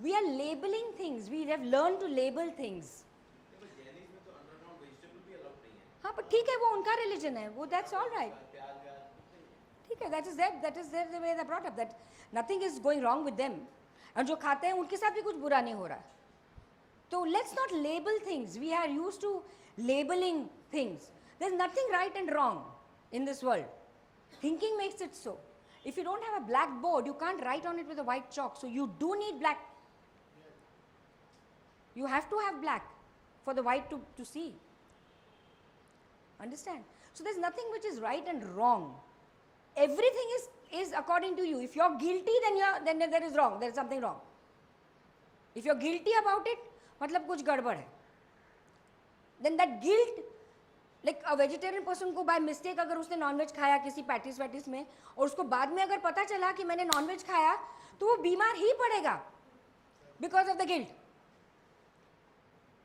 We are labeling things. We have learned to label things. हाँ पर ठीक है वो उनका रिलीजन है वो that's all right. ठीक है that is their the way they brought up that nothing is going wrong with them. और जो खाते हैं उनके साथ भी कुछ बुरा नहीं हो रहा. So let's not label things. We are used to labeling things. There's nothing right and wrong in this world. Thinking makes it so. If you don't have a blackboard, you can't write on it with a white chalk. So you do need black. You have to have black for the white to see. Understand? So there's nothing which is right and wrong. Everything is according to you. If you're guilty, then there is wrong. There is something wrong. If you're guilty about it, मतलब कुछ गड़बड़ है. Then that guilt, like a vegetarian person को by mistake अगर उसने non-veg खाया किसी patties वैटिस में और उसको बाद में अगर पता चला कि मैंने non-veg खाया तो वो बीमार ही पड़ेगा because of the guilt.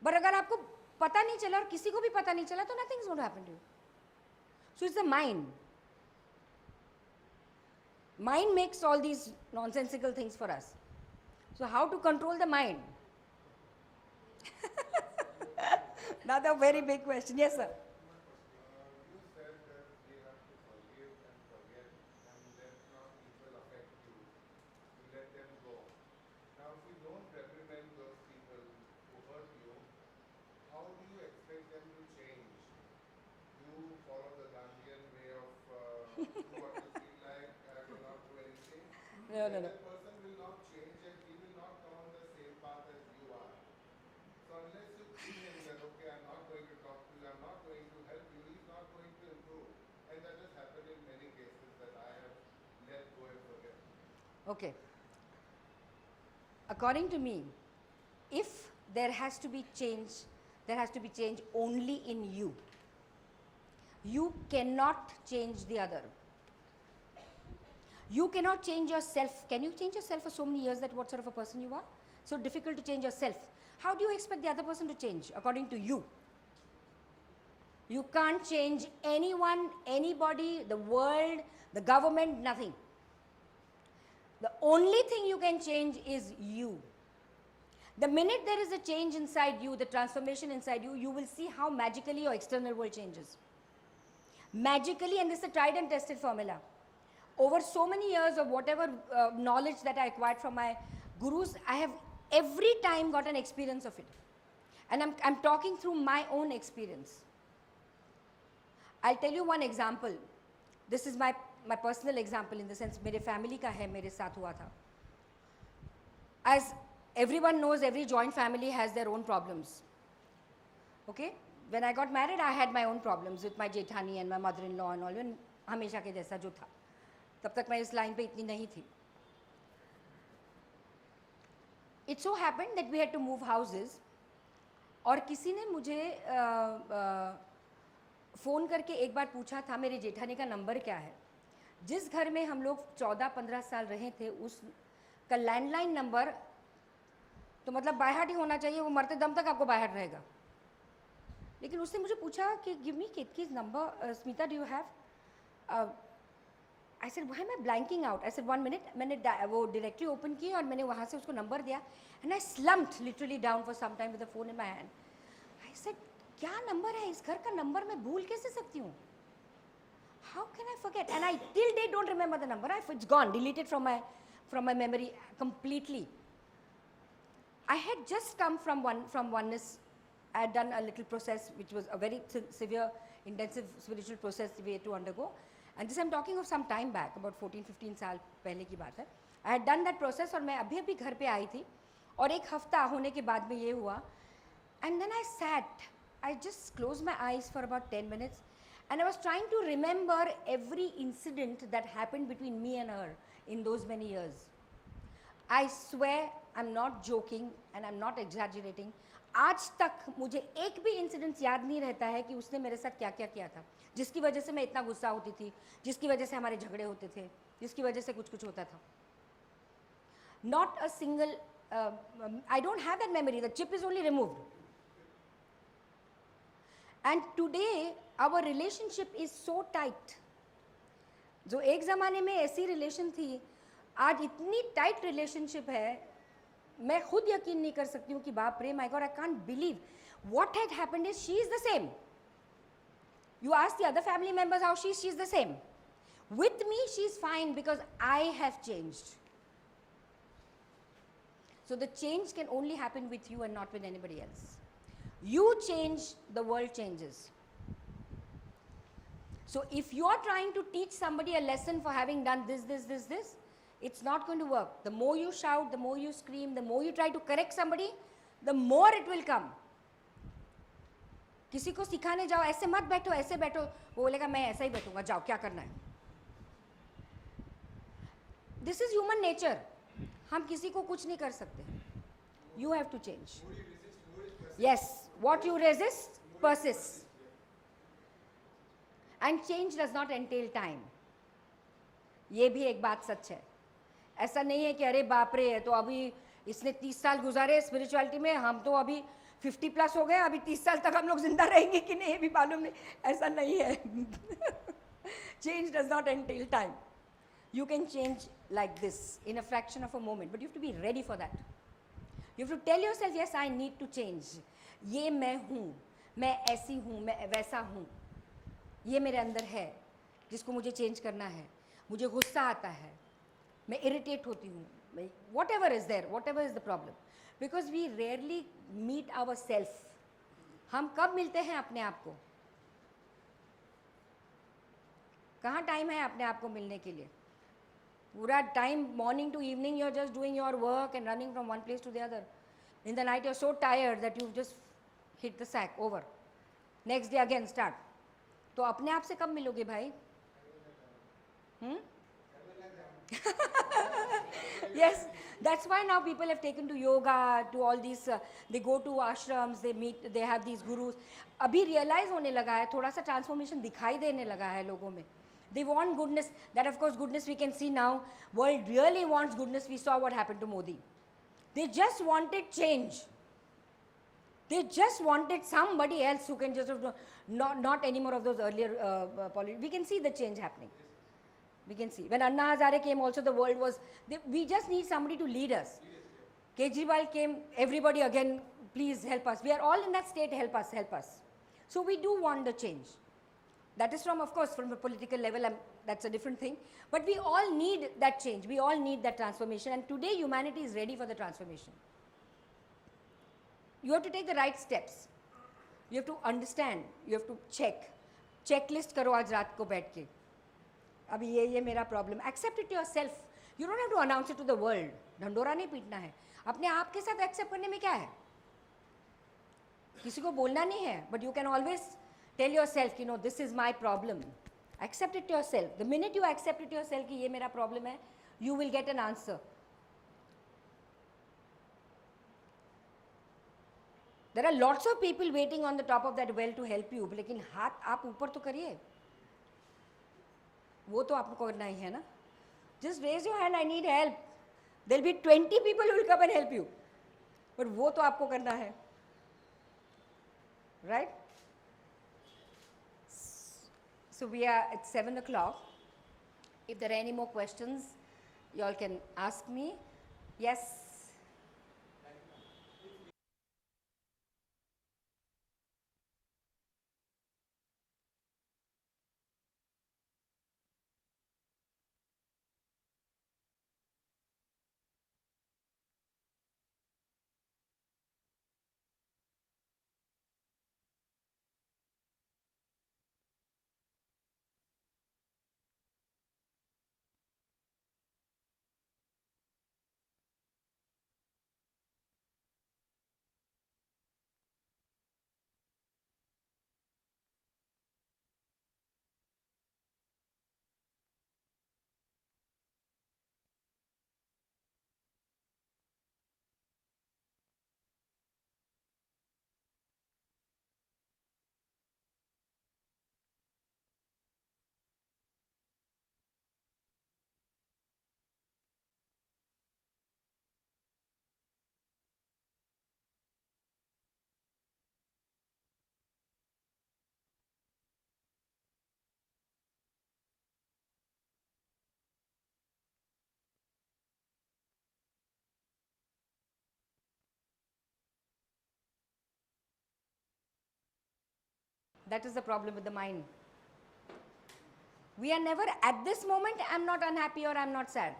But अगर आपको पता नहीं चला और किसी को भी पता नहीं चला तो nothing is going to happen to you. So it's the mind. Mind makes all these nonsensical things for us. So how to control the mind? Another very big question. Yes, sir. You said that we have to forgive and forget and let not people affect you. You let them go. Now, if you don't reprimand those people who hurt you, how do you expect them to change? You follow the Gandhian way of do what you feel like, will not do anything. No. That person will not change and he will not come on the same path as you are. So unless you feel him that, okay, I'm not going to talk to you, I'm not going to help you, he's not going to improve. And that has happened in many cases that I have let go and forget. Okay. According to me, if there has to be change, there has to be change only in you. You cannot change the other. You cannot change yourself. Can you change yourself for so many years that what sort of a person you are? So difficult to change yourself. How do you expect the other person to change according to you? You can't change anyone, anybody, the world, the government, nothing. The only thing you can change is you. The minute there is a change inside you, the transformation inside you, you will see how magically your external world changes. Magically, and this is a tried and tested formula. Over so many years of whatever knowledge that I acquired from my gurus, I have every time got an experience of it. And I'm talking through my own experience. I'll tell you one example. This is my personal example in the sense, मेरे family का है, मेरे साथ हुआ था. As everyone knows, every joint family has their own problems. Okay? When I got married, I had my own problems with my जेठानी and my mother-in-law and all. हमेशा के जैसा जो था. तब तक मैं इस लाइन पे इतनी नहीं थी. It so happened that we had to move houses. और किसी ने मुझे फ़ोन करके एक बार पूछा था मेरे जेठानी का नंबर क्या है. जिस घर में हम लोग 14-15 साल रहे थे उस का लैंडलाइन नंबर तो मतलब बाय हार्ट ही होना चाहिए, वो मरते दम तक आपको बाय हार्ट रहेगा. लेकिन उसने मुझे पूछा कि गिव मी किस number Smita do you have. I said why am I blanking out. I said 1 minute. मैंने वो डायरेक्टरी ओपन की और मैंने वहाँ से उसको नंबर दिया and I slumped literally down for some time with the phone in my hand. I said क्या नंबर है इस घर का, नंबर मैं भूल कैसे सकती हूँ. How can I forget? And I till date don't remember the number. It's gone, deleted from my memory completely. I had just come from oneness. I had done a little process which was a very severe, intensive spiritual process we had to undergo. And this I'm talking of some time back, about 14-15 साल पहले की बात है. I had done that process और मैं अभी घर पे आई थी और एक हफ्ता होने के बाद में ये हुआ. And then I sat. I just closed my eyes for about 10 minutes. And I was trying to remember every incident that happened between me and her in those many years. I swear, I'm not joking and I'm not exaggerating. आज तक मुझे एक भी incident याद नहीं रहता है कि उसने मेरे साथ क्या क्या किया था, जिसकी वजह से मैं इतना गुस्सा होती थी, जिसकी वजह से हमारे झगड़े होते थे, जिसकी वजह से कुछ होता था. Not a single, I don't have that memory. The chip is only removed. And today, our relationship is so tight. जो एक ज़माने में ऐसी रिलेशन थी, आज इतनी टाइट रिलेशनशिप है मैं खुद यकीन नहीं कर सकती हूँ कि बाप रे, my God, I can't believe what had happened is she is the same. You ask the other family members how she's the same. With me, she's fine because I have changed. So the change can only happen with you and not with anybody else. You change, the world changes. So if you're trying to teach somebody a lesson for having done this, it's not going to work. The more you shout, the more you scream, the more you try to correct somebody, the more it will come. किसी को सिखाने जाओ, ऐसे मत बैठो, ऐसे बैठो, वो बोलेगा मैं ऐसा ही बैठूंगा, जाओ क्या करना है. This is human nature. हम किसी को कुछ नहीं कर सकते. You have to change. Yes, what you resist persist. And change does not entail time. ये भी एक बात सच है. ऐसा नहीं है कि अरे बाप रे, तो अभी इसने 30 साल गुजारे स्पिरिचुअलिटी में, हम तो अभी 50 प्लस हो गए, अभी 30 साल तक हम लोग जिंदा रहेंगे कि नहीं ये भी मालूम नहीं. ऐसा नहीं है. Change does not entail time. You can change like this in a fraction of a moment, but you have to be ready for that. You have to tell yourself, yes, I need to change. ये मैं हूँ, मैं ऐसी हूँ, मैं वैसा हूँ, ये मेरे अंदर है जिसको मुझे चेंज करना है. मुझे गुस्सा आता है, मैं इरिटेट होती हूँ, whatever is there, whatever is the problem, because we rarely meet ourself. हम कब मिलते हैं अपने आप को? कहाँ टाइम है अपने आप को मिलने के लिए? पूरा time morning to evening you are just doing your work and running from one place to the other. In the night you are so tired that you just hit the sack, over. Next day again start. तो अपने आप से कब मिलोगे भाई? Yes, that's why now people have taken to yoga, to all these, they go to ashrams, they meet, they have these gurus. अभी realize होने लगा है, थोड़ा सा transformation दिखाई देने लगा है लोगों में. They want goodness. That of course goodness we can see now. World really wants goodness. We saw what happened to Modi. They just wanted change. They just wanted somebody else who can just not any more of those earlier politics. We can see the change happening. We can see. When Anna Hazare came also, the world was, we just need somebody to lead us. Kejriwal came, everybody again, please help us. We are all in that state, help us, help us. So we do want the change. That is from, of course, from a political level, that's a different thing. But we all need that change. We all need that transformation. And today, humanity is ready for the transformation. You have to take the right steps. You have to understand. You have to check. Checklist करो आज रात को बैठ के. अभी ये मेरा problem. Accept it yourself. You don't have to announce it to the world. ढंडोरा नहीं पीटना है. अपने आप के साथ accept करने में क्या है? किसी को बोलना नहीं है. But you can always tell yourself, you know, this is my problem. Accept it yourself. The minute you accept it yourself कि ये मेरा problem है, you will get an answer. There are lots of people waiting on the top of that well to help you, लेकिन हाथ आप ऊपर तो करिए. वो तो आपको करना ही है ना. Just raise your hand, I need help. There'll be 20 people who will come and help you. But वो तो आपको करना है. Right? So we are at 7 o'clock. If there are any more questions, you all can ask me. Yes? That is the problem with the mind. We are never at this moment, I'm not unhappy or I'm not sad.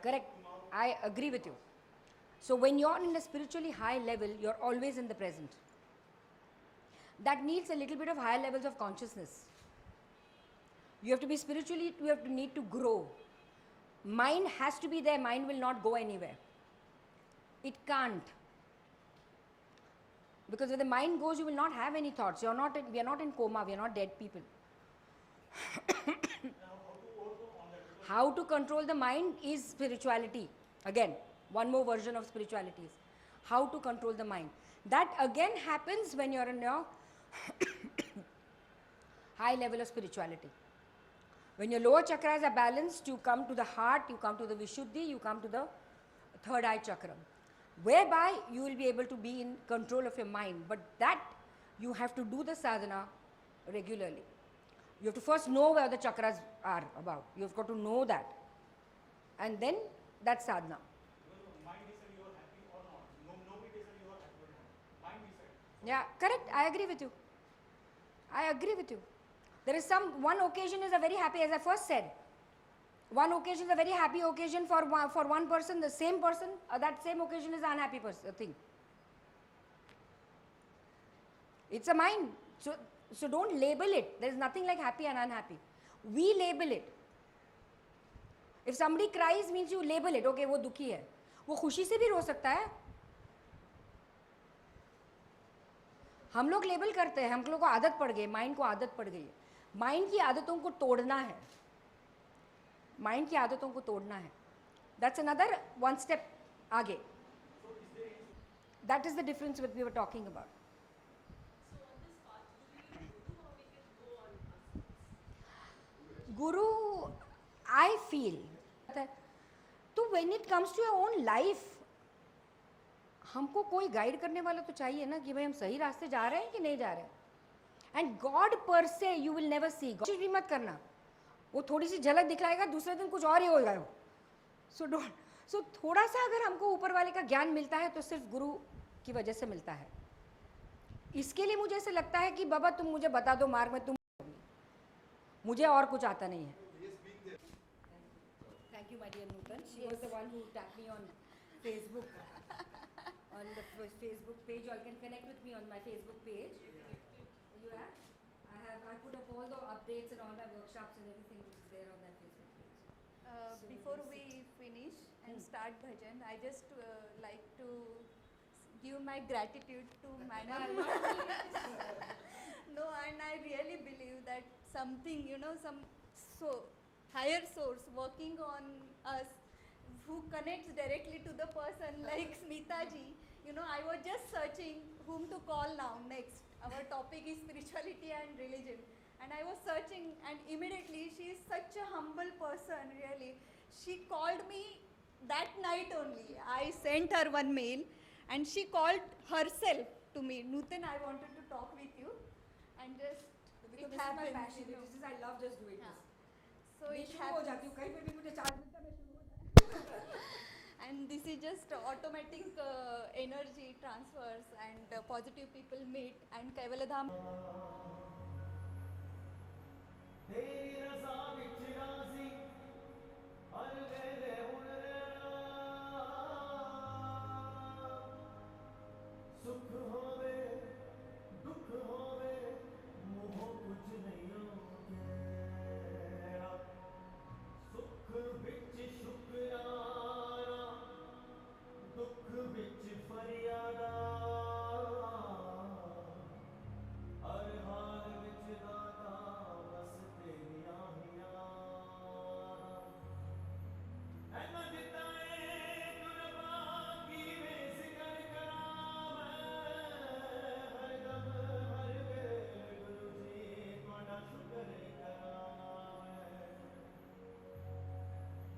Correct. I agree with you. So when you're in a spiritually high level, you're always in the present. That needs a little bit of higher levels of consciousness. You have to be spiritually, you have to need to grow. Mind has to be there, mind will not go anywhere. It can't. Because when the mind goes, you will not have any thoughts. We are not in coma, we are not dead people. How to control the mind is spirituality. Again, one more version of spirituality is how to control the mind. That again happens when you're in your high level of spirituality. When your lower chakras are balanced, you come to the heart, you come to the Vishuddhi, you come to the third eye chakra, whereby you will be able to be in control of your mind. But that you have to do the sadhana regularly. You have to first know where the chakras are about. You have got to know that. And then that's sadhana. Mind decide you are happy or not. Nobody decide you are happy or not. Mind decide. Yeah, correct. I agree with you. I agree with you. There is one occasion is a very happy, as I first said. One occasion is a very happy occasion for one person, the same person, that same occasion is an unhappy thing. It's a mind. So don't label it. There is nothing like happy and unhappy. We label it. If somebody cries means you label it. Okay, वो दुखी है. वो खुशी से भी रो सकता है. हम लोग लेबल करते हैं. हम लोग को आदत पड़ गई. माइंड को आदत पड़ गई है. माइंड की आदतों को तोड़ना है. माइंड की आदतों को तोड़ना है. That's another one step आगे. That is the difference what we were talking about. Guru, I feel that तो when it comes to your own life, हमको कोई गाइड करने वाला तो चाहिए ना कि भाई हम सही रास्ते जा रहे हैं कि नहीं जा रहे हैं. एंड गॉड पर से यू विल नेवर सी. कुछ भी मत करना. वो थोड़ी सी झलक दिखलाएगा, दूसरे दिन कुछ और ही होगा. सो थोड़ा सा अगर हमको ऊपर वाले का ज्ञान मिलता है तो सिर्फ गुरु की वजह से मिलता है. इसके लिए मुझे ऐसे लगता है कि बाबा तुम मुझे बता दो मार्ग में, तुम मुझे और कुछ आता नहीं है. Thank you my dear Nutan. She was the one who tagged me on Facebook. On the Facebook page, or you can connect with me on my Facebook page. You have? I put up all the updates and all my workshops and everything which is there on that Facebook page. Before we finish and start bhajan, I just like to give my gratitude to madam. No, and I really believe that something, some higher source working on us, who connects directly to the person like Smita ji. I was just searching whom to call now next. Our topic is spirituality and religion. And I was searching, and immediately she is such a humble person, really. She called me that night only. I sent her one mail and she called herself to me. Nutan, I wanted to talk with you. And just Because it this happened. is my passion. This is I love just doing Yeah. this. So मैं it शुरू हो happened. जाती हूँ. कहीं पे भी मुझे charge मिलता है मैं शुरू हो जाती हूँ. And this is just automatic energy transfers, and positive people meet, and Kaivaladham. तेरी रज़ा विच राज़ी हर वेले हुण रहना. सुख होवे दुख होवे मोह कुछ नहीं कहना. सुख विच शुकराना दुख विच फरियादा. हर हाल विच दाता बस तेरियां हियां. ऐना दिता है गुरबा किवें जिक्र करां मैं. हर दम हर वेले गुरु जी तुहाडा शुक्र करां मैं.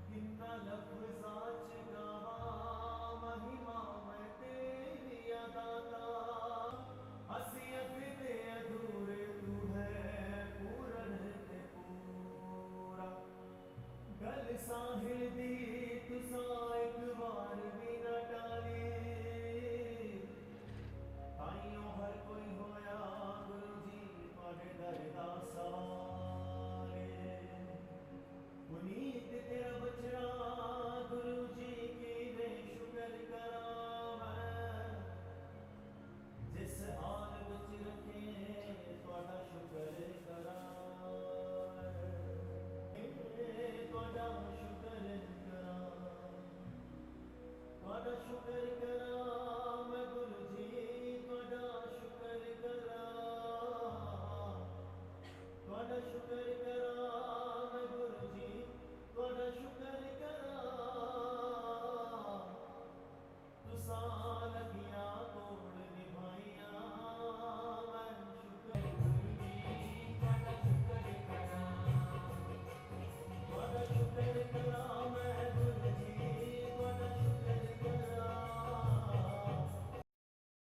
किन्ना लफ्ज़ां च गावां महिमा मैं तेरी दाता. हसीयत दे अधूरे तू है पूरन ते पूरा. गल साहिल दी तुसां एक बार और